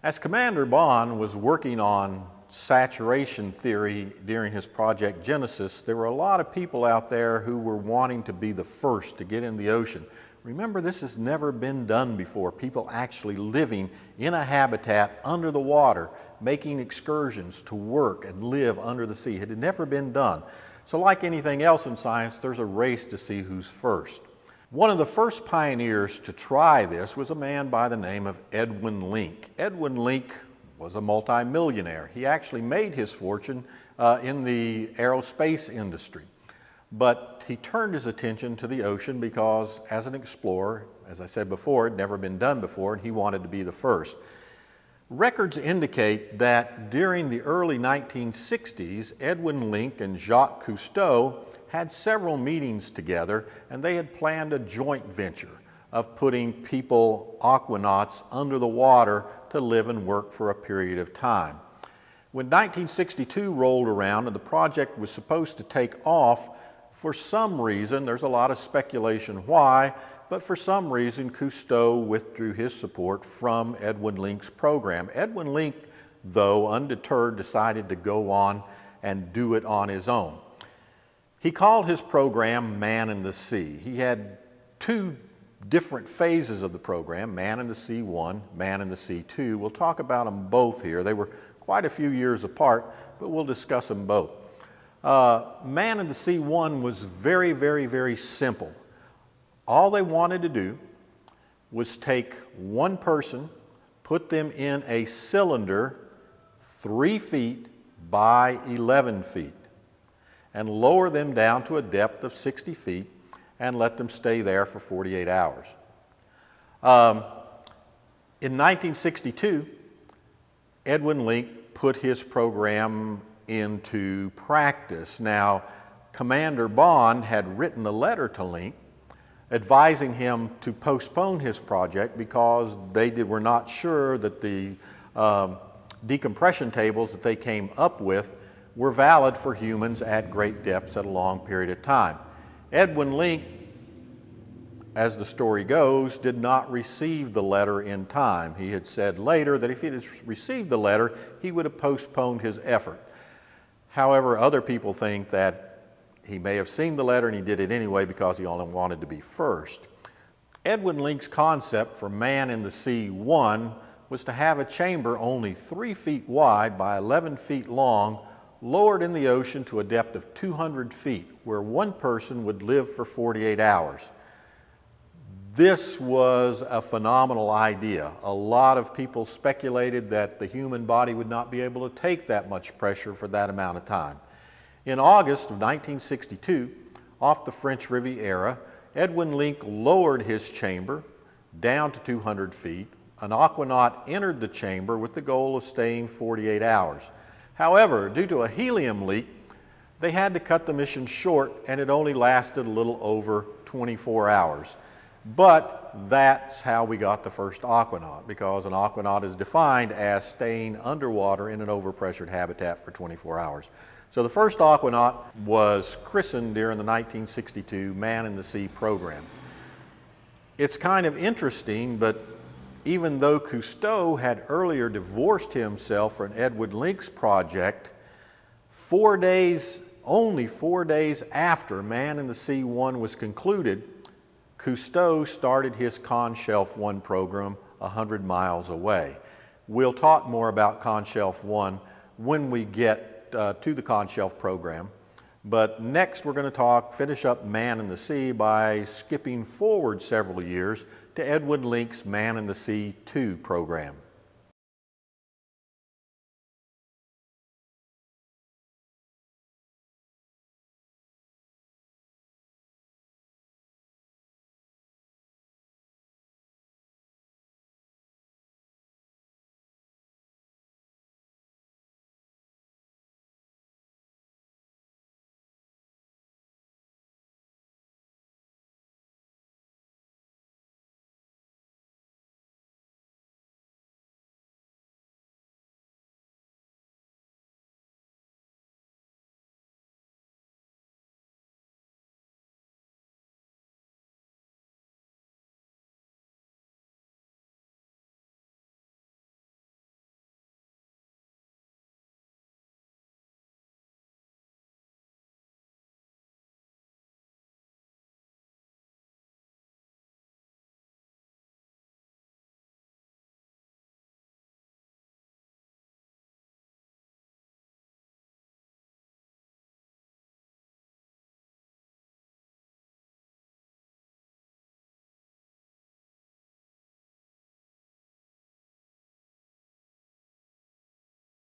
As Commander Bond was working on saturation theory during his Project Genesis, there were a lot of people out there who were wanting to be the first to get in the ocean. Remember, this has never been done before. People actually living in a habitat under the water, making excursions to work and live under the sea. It had never been done. So like anything else in science, there's a race to see who's first. One of the first pioneers to try this was a man by the name of Edwin Link. Edwin Link was a multimillionaire. He actually made his fortune in the aerospace industry. But he turned his attention to the ocean because as an explorer, as I said before, it had never been done before, and he wanted to be the first. Records indicate that during the early 1960s, Edwin Link and Jacques Cousteau had several meetings together, and they had planned a joint venture of putting people, aquanauts, under the water to live and work for a period of time. When 1962 rolled around and the project was supposed to take off, for some reason, there's a lot of speculation why, but for some reason Cousteau withdrew his support from Edwin Link's program. Edwin Link, though, undeterred, decided to go on and do it on his own. He called his program Man in the Sea. He had two different phases of the program, Man in the Sea 1, Man in the Sea 2. We'll talk about them both here. They were quite a few years apart, but we'll discuss them both. Man in the Sea 1 was very, very, very simple. All they wanted to do was take one person, put them in a cylinder 3 feet by 11 feet, and lower them down to a depth of 60 feet and let them stay there for 48 hours. In 1962, Edwin Link put his program into practice. Now, Commander Bond had written a letter to Link advising him to postpone his project because they were not sure that the decompression tables that they came up with were valid for humans at great depths at a long period of time. Edwin Link, as the story goes, did not receive the letter in time. He had said later that if he had received the letter, he would have postponed his effort. However, other people think that he may have seen the letter and he did it anyway because he only wanted to be first. Edwin Link's concept for Man in the Sea 1 was to have a chamber only 3 feet wide by 11 feet long, lowered in the ocean to a depth of 200 feet, where one person would live for 48 hours. This was a phenomenal idea. A lot of people speculated that the human body would not be able to take that much pressure for that amount of time. In August of 1962, off the French Riviera, Edwin Link lowered his chamber down to 200 feet. An aquanaut entered the chamber with the goal of staying 48 hours. However, due to a helium leak, they had to cut the mission short, and it only lasted a little over 24 hours. But that's how we got the first aquanaut, because an aquanaut is defined as staying underwater in an overpressured habitat for 24 hours. So the first aquanaut was christened during the 1962 Man in the Sea program. It's kind of interesting, but even though Cousteau had earlier divorced himself from Edwin Link's project, only 4 days after Man in the Sea 1 was concluded, Cousteau started his Conshelf 1 program 100 miles away. We'll talk more about Conshelf 1 when we get to the Conshelf program. But next we're going to finish up Man in the Sea by skipping forward several years to Edwin Link's Man in the Sea 2 program.